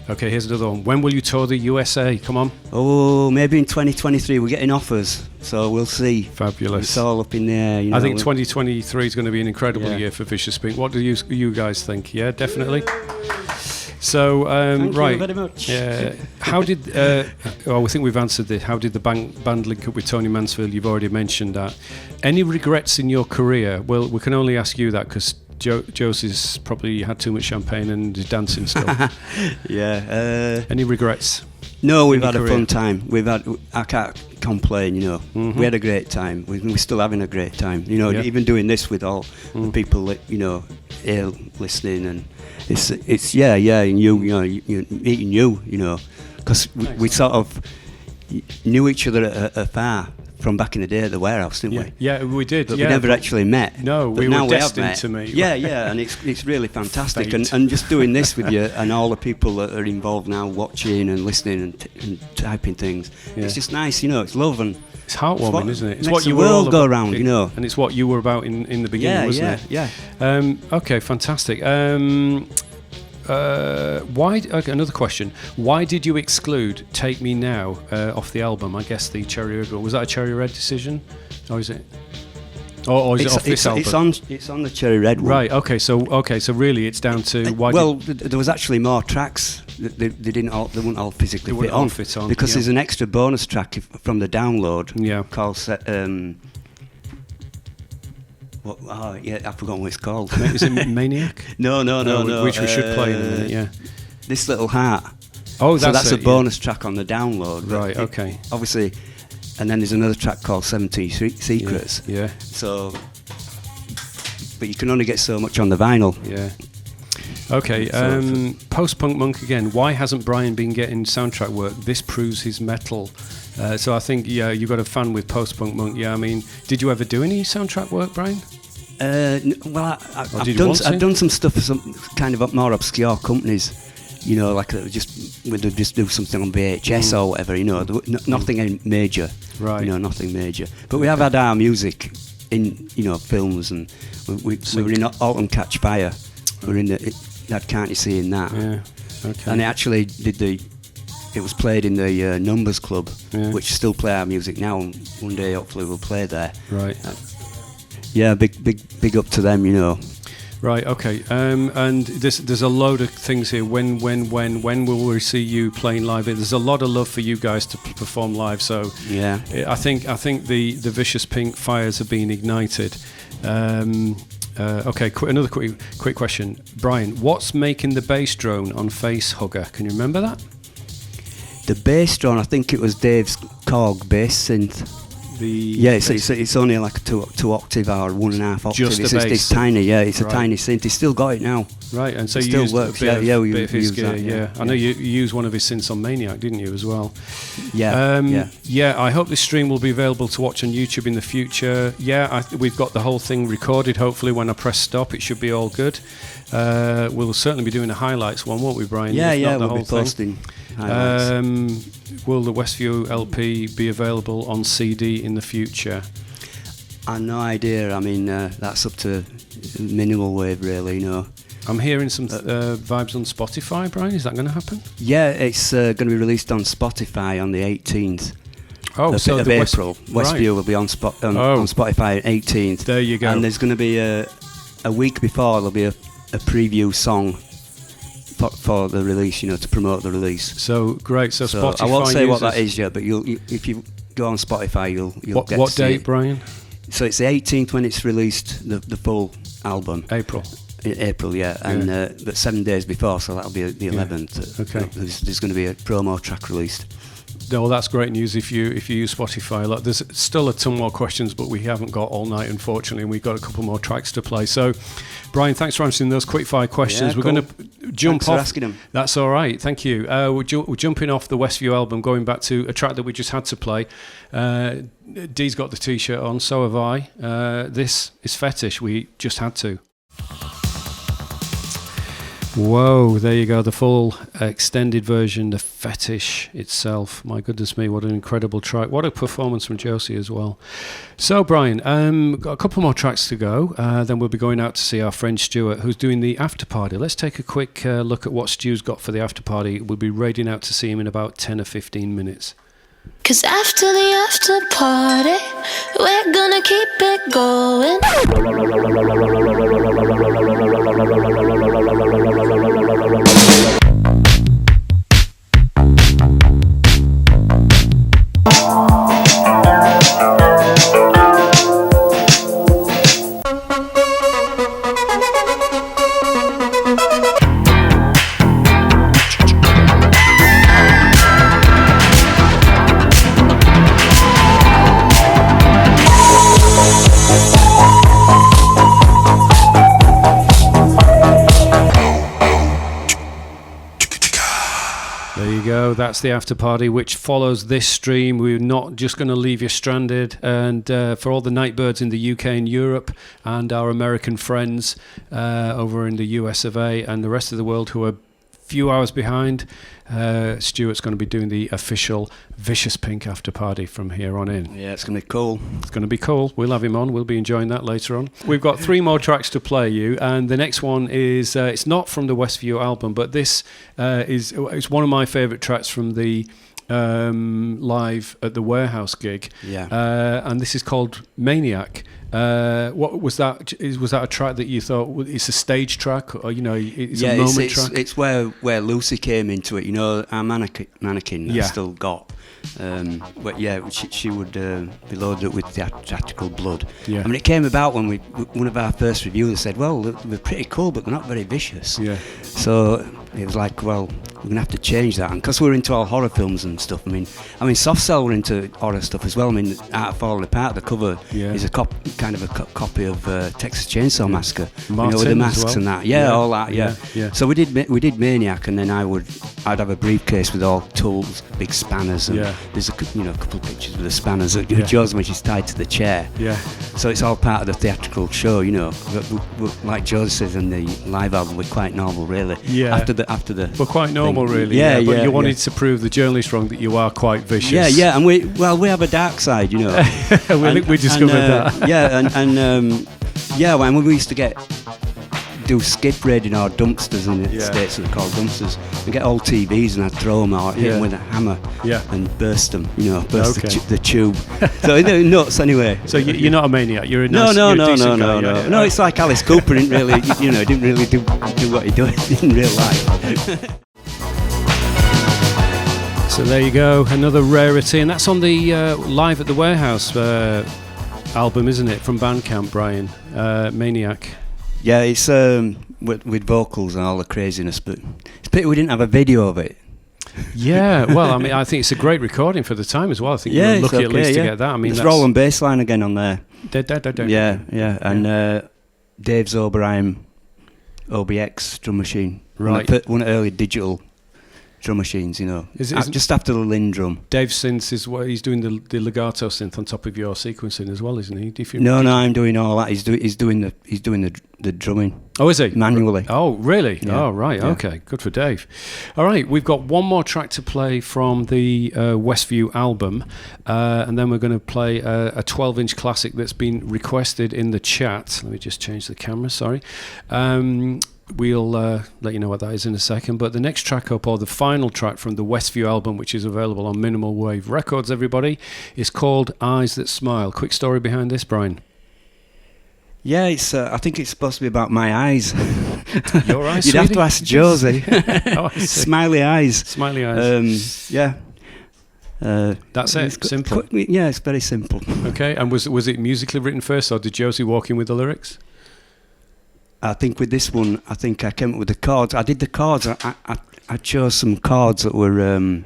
Okay, here's another one. When will you tour the USA? Come on. Oh, maybe in 2023. We're getting offers, so we'll see. Fabulous. It's all up in the air. I think 2023 is going to be an incredible year for Vicious Pink. What do you guys think? Yeah, definitely. So, Thank right. you very much. How did, well, I think we've answered this. How did the band link up with Tony Mansfield? You've already mentioned that. Any regrets in your career? Well, we can only ask you that because Josie's probably had too much champagne and is dancing still. Yeah. Any regrets? No, we've had career? a fun time. I can't complain, you know. Mm-hmm. We had a great time. We're still having a great time. You know, Yeah. even doing this with all the people that, you know, here listening, and it's and you know, you meeting you know, because we sort of knew each other afar from back in the day at the warehouse, didn't we? Yeah, we did. But yeah, we never actually met. No, but we now were have destined met. to meet. Yeah, and it's really fantastic. Fate. And just doing this with you and all the people that are involved now, watching and listening and typing things. Yeah. It's just nice, you know. It's love and It's heartwarming, isn't it? It's makes what you the were all world go about, round, you know. And it's what you were about in the beginning, wasn't it? Yeah. Okay, fantastic. Okay, another question. Why did you exclude Take Me Now off the album? I guess the Cherry Red. Was that a Cherry Red decision? Or is it? Or is it off this album? It's on the Cherry Red one. Right. Okay. So really, it's down to why. There was actually more tracks. They wouldn't all physically They wouldn't all fit on, because yeah. there's an extra bonus track from the download. Yeah. Called I've forgotten what it's called. Is it Maniac? No. Which we should play in a minute. Yeah. This Little Heart. Oh, So that's a it, bonus track on the download. Right. Okay. Obviously, and then there's another track called 17 Secrets. Yeah. So, but you can only get so much on the vinyl. Yeah. Okay. Post-punk monk again. Why hasn't Brian been getting soundtrack work? This proves his mettle. So I think you got a fan with post-punk monk. Yeah. I mean, did you ever do any soundtrack work, Brian? Well, I've done some stuff for some kind of more obscure companies. You know, like we'd just do something on VHS or whatever. You know, nothing major. Right. You know, nothing major. But we have had our music in, you know, films, and we were in Autumn Catch Fire. We're in that Can't You See in that. Yeah. Okay. And it actually it was played in the Numbers Club, which still play our music now, and one day hopefully we'll play there. Right. Yeah, big up to them, you know. Right, okay. And there's a load of things here. When will we see you playing live? There's a lot of love for you guys to perform live. So yeah, I think the Vicious Pink fires have been ignited. Okay, another quick question, Brian. What's making the bass drone on Facehugger? Can you remember that? The bass drone, I think it was Dave's Korg bass synth. It's only like a two octave or 1.5 octave. Just the bass. It's tiny, it's right. a tiny synth. He's still got it now. Right, and so it you still used works. a bit we of his use gear. that, Yeah, I know you used one of his synths on Maniac, didn't you, as well? Yeah. I hope this stream will be available to watch on YouTube in the future. Yeah, we've got the whole thing recorded. Hopefully, when I press stop, it should be all good. We'll certainly be doing a highlights one, won't we, Brian? We'll be posting highlights. Will the Westview LP be available on CD in the future? I've no idea. I mean, that's up to Minimal Wave, really, you know. I'm hearing some vibes on Spotify, Brian. Is that going to happen? Yeah, it's going to be released on Spotify on the 18th. Of April. Westview will be on Spotify 18th. There you go. And there's going to be a week before, there'll be a preview song for the release, you know, to promote the release. So great. So Spotify. I won't say what that is yet, but if you go on Spotify, you'll get to see what date, it. Brian? So it's the 18th when it's released, the full album. April. April, yeah. And but 7 days before, so that'll be the 11th. Okay. There's going to be a promo track released. No, that's great news if you use Spotify. Look, there's still a ton more questions, but we haven't got all night, unfortunately, and we've got a couple more tracks to play. So, Brian, thanks for answering those quick fire questions. Yeah, we're going to jump thanks off. for asking them. That's all right. Thank you. We're jumping off the Westview album, going back to a track that we just had to play. Dee's got the T-shirt on, so have I. This is Fetish. We just had to. Whoa, there you go, the full extended version, the Fetish itself. My goodness me, what an incredible track. What a performance from Josie as well. So, Brian, got a couple more tracks to go. Then we'll be going out to see our friend Stuart, who's doing the after party. Let's take a quick look at what Stu's got for the after party. We'll be raiding out to see him in about 10 or 15 minutes. 'Cause after the after party, we're gonna keep it going. that's the after party, which follows this stream. We're not just going to leave you stranded. And for all the Nightbirds in the UK and Europe, and our American friends over in the US of A, and the rest of the world who are few hours behind, Stuart's going to be doing the official Vicious Pink after party from here on in. Yeah, it's going to be cool. It's going to be cool. We'll have him on. We'll be enjoying that later on. We've got 3 more tracks to play you, and the next one is it's not from the Westview album, but this it's one of my favourite tracks from the live at the Warehouse gig. Yeah. And this is called Maniac. What was that? Was that a track that you thought it's a stage track, or it's a moment track? It's where Lucy came into it. Our mannequin Yeah. I still got. But yeah, she would be loaded up with theatrical blood. Yeah. I mean, it came about when one of our first reviewers said, "Well, they're pretty cool, but they're not very vicious." Yeah. So it was like, well, we're gonna have to change that, and because we're into all horror films and stuff. I mean, Soft Cell were into horror stuff as well. I mean, Art of Falling Apart, the cover is a kind of a copy of Texas Chainsaw Massacre, Martin with the masks as well. and that. Yeah, all that. Yeah. So we did Maniac, and then I'd have a briefcase with all tools, big spanners, and there's a couple of pictures with the spanners of Josie when she's tied to the chair. Yeah. So it's all part of the theatrical show, like Josie says in the live album, we're quite normal, really. Yeah. After the We're quite normal, thing. really. Yeah, But yeah, you wanted to prove the journalist wrong that you are quite vicious. Yeah, and we have a dark side, we discovered that. Yeah, when we used to do skip raiding our dumpsters in the States, they're called dumpsters. We get old TVs and I'd throw them out, hit them with a hammer and burst them, the tube. So they're nuts anyway. So you're not a maniac, you're a No, decent guy. Yeah. No, it's like Alice Cooper didn't really, didn't really do what he did in real life. So there you go, another rarity, and that's on the Live at the Warehouse album, isn't it, from Bandcamp, Brian? Maniac. Yeah, it's with vocals and all the craziness, but it's pity we didn't have a video of it. Yeah, well, I mean, I think it's a great recording for the time as well. I think you're lucky at least to get that. I mean, there's roll and bass line again on there. Yeah, and Dave Zoberheim OBX drum machine. Right. One of the early digital drum machines, just after the Lynn drum. Dave synths is what he's doing, the legato synth on top of your sequencing as well, isn't he? No, I'm doing all that. He's doing the drumming. Oh, is he? Manually. Oh, really? Yeah. Oh, right. Yeah. Okay, good for Dave. All right, we've got one more track to play from the Westview album, and then we're going to play a 12-inch classic that's been requested in the chat. Let me just change the camera, sorry. We'll let you know what that is in a second. But the next track up, or the final track from the Westview album, which is available on Minimal Wave Records, everybody, is called Eyes That Smile. Quick story behind this, Brian. Yeah, it's. I think it's supposed to be about my eyes. Your eyes, You'd have to ask Josie. Oh, I see. Smiley eyes. Smiley eyes. Yeah. That's it. Simple. Yeah, it's very simple. Okay. And was it musically written first, or did Josie walk in with the lyrics? I think with this one, I came up with the chords. I did the chords. I chose some chords that were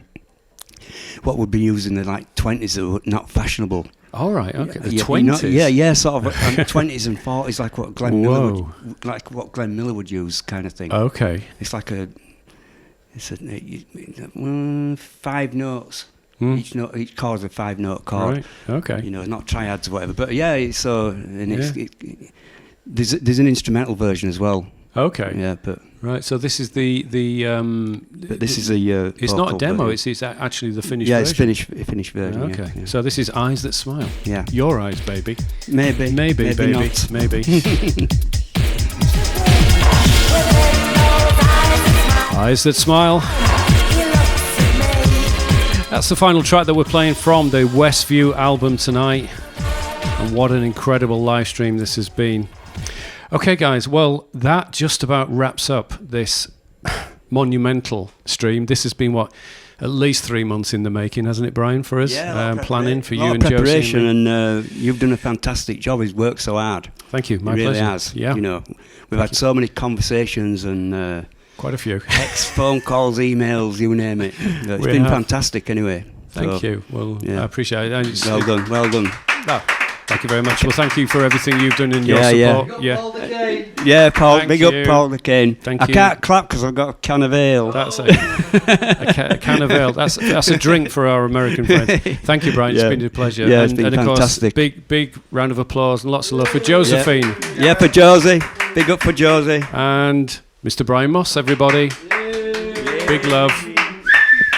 what would be used in the 20s that were not fashionable. All right, okay. The 20s? Yeah, sort of 20s and 40s, like what Glenn Miller would use, kind of thing. Okay. It's like it's 5 notes. Each chord's a 5-note chord. Right. Okay. Not triads or whatever. But yeah, it's there's an instrumental version as well. Okay. Yeah, but right. So this is the but this is a it's not a demo. Version. It's actually the finished. Yeah, version. it's finished version. Okay. Yeah. So this is Eyes That Smile. Yeah. Your eyes, baby. Maybe baby. not. Maybe. Eyes That Smile. That's the final track that we're playing from the Westview album tonight. And what an incredible live stream this has been. Okay, guys, well, that just about wraps up this monumental stream. This has been, at least 3 months in the making, hasn't it, Brian, for us? Yeah, planning for you and preparation, Josie. and you've done a fantastic job. He's worked so hard. Thank you, my pleasure. He really pleasure. has. Yeah. We've had so many conversations and quite a few. Texts, phone calls, emails, you name it. It's been fantastic anyway. Thank you. Well, I appreciate it. Well done. Oh, Thank you very much. Well, thank you for everything you've done in your support. Yeah, Paul. Thank Big you. up Paul Dakeyne. Thank I you. can't clap because I've got a can of ale. That's a can of ale. That's a drink for our American friends. Thank you, Brian. Yeah. It's been a pleasure. Yeah, it's been of fantastic. course, big round of applause and lots of love for Josephine. Yeah, for Josie. Big up for Josie. And Mr. Brian Moss, everybody. Big love.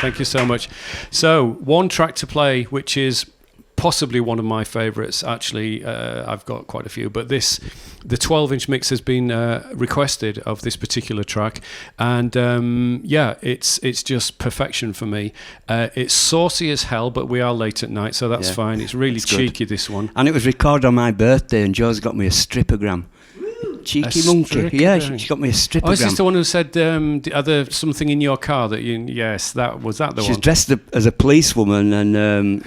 Thank you so much. So, one track to play, which is possibly one of my favourites. Actually, I've got quite a few, but the 12-inch mix has been requested of this particular track, and it's just perfection for me. It's saucy as hell, but we are late at night, so that's fine. It's really cheeky, this one. And it was recorded on my birthday, and Joe's got me a stripogram. Cheeky monkey. Yeah, she got me a stripogram. Oh, is this the one who said, are there something in your car that you... Yes, that was the one. She's dressed as a policewoman, and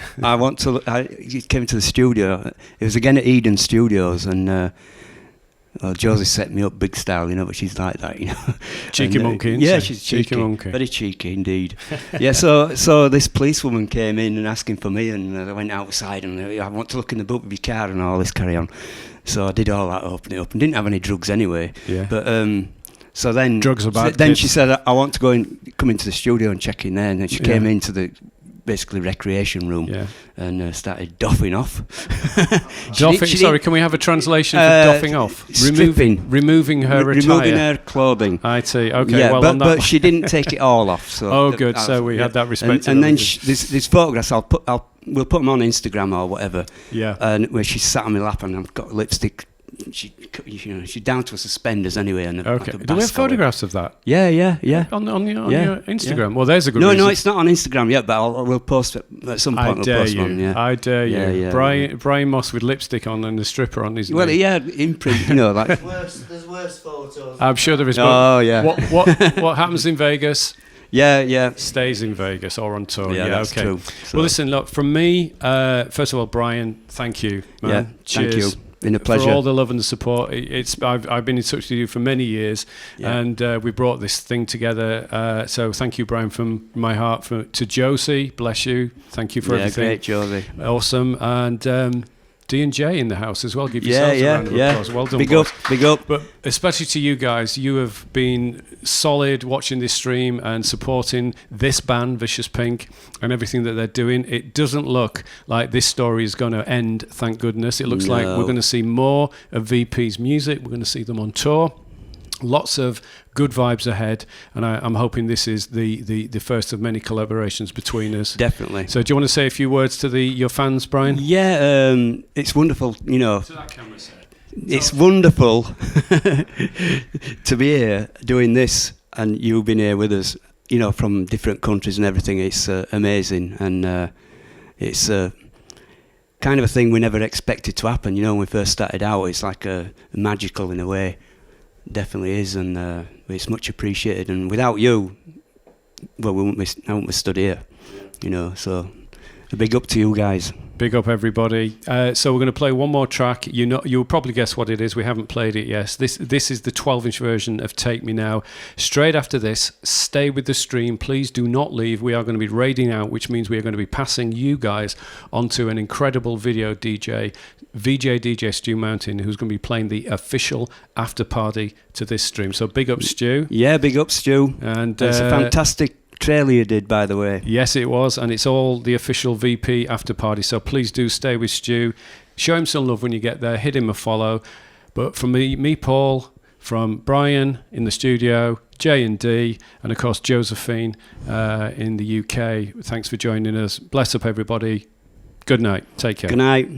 he came to the studio. It was again at Eden Studios, and Josie set me up big style, but she's like that, Cheeky monkey, isn't yeah, she? she's cheeky. Monkey. Very cheeky indeed. Yeah, so this policewoman came in and asking for me, and I went outside, and I want to look in the boot of your car and all this carry on. So I did all that, open it up, and didn't have any drugs anyway. Yeah. But so then drugs are bad. Then she said, I want to come into the studio and check in there, and then she came into the basically recreation room and started doffing off. Sorry, can we have a translation for doffing off? Removing her attire. Removing her clothing. I see. Okay. Yeah, well, but she didn't take it all off. So good. So we had that respect. And then these photographs, we'll put them on Instagram or whatever. Yeah. And where she's sat on my lap and I've got lipstick. She's down to her suspenders anyway. And okay. Do we have photographs of that? Yeah. On your Instagram. Yeah. Well, there's a good. No, it's not on Instagram yet, but we'll post it at some point. I dare you. One, yeah. I dare you. Yeah, Brian Moss with lipstick on and a stripper on his. Well, knee. he had imprint, like. There's worse photos. I'm sure there is. Oh yeah. What happens in Vegas? Yeah. Stays in Vegas or on tour. Yeah, that's okay. true. So. Well, listen, look, from me, first of all, Brian, thank you, man. Yeah, cheers. Thank you. Been a pleasure. For all the love and the support. I've been in touch with you for many years, and we brought this thing together. So thank you, Brian, from my heart. To Josie, bless you. Thank you for everything. Great, Josie. Awesome. And D&J in the house as well. Give yourselves a round of applause. Well done, big boys. Big up. But especially to you guys, you have been solid watching this stream and supporting this band, Vicious Pink, and everything that they're doing. It doesn't look like this story is going to end, thank goodness. It looks like we're going to see more of VP's music. We're going to see them on tour. Lots of good vibes ahead, and I'm hoping this is the first of many collaborations between us. Definitely. So do you want to say a few words to your fans, Brian? Yeah, it's wonderful, To that camera, sir. It's wonderful to be here doing this, and you've been here with us, from different countries and everything. It's amazing, and it's kind of a thing we never expected to happen. When we first started out, it's like magical in a way. Definitely is, and it's much appreciated. And without you, well, I wouldn't be stood here, So a big up to you guys. Big up, everybody. So we're going to play one more track. You'll probably guess what it is. We haven't played it yet. This is the 12-inch version of Take Me Now. Straight after this, stay with the stream. Please do not leave. We are going to be raiding out, which means we are going to be passing you guys onto an incredible video DJ, VJ DJ Stu Mountain, who's going to be playing the official after party to this stream. So big up, Stu. Yeah, big up, Stu. And it's a fantastic trailer you did, by the way. Yes, it was, and it's all the official VP after party. So please do stay with Stu. Show him some love when you get there. Hit him a follow. But from me, Paul, from Brian in the studio, J and D, and of course Josephine in the UK. Thanks for joining us. Bless up, everybody. Good night. Take care. Good night.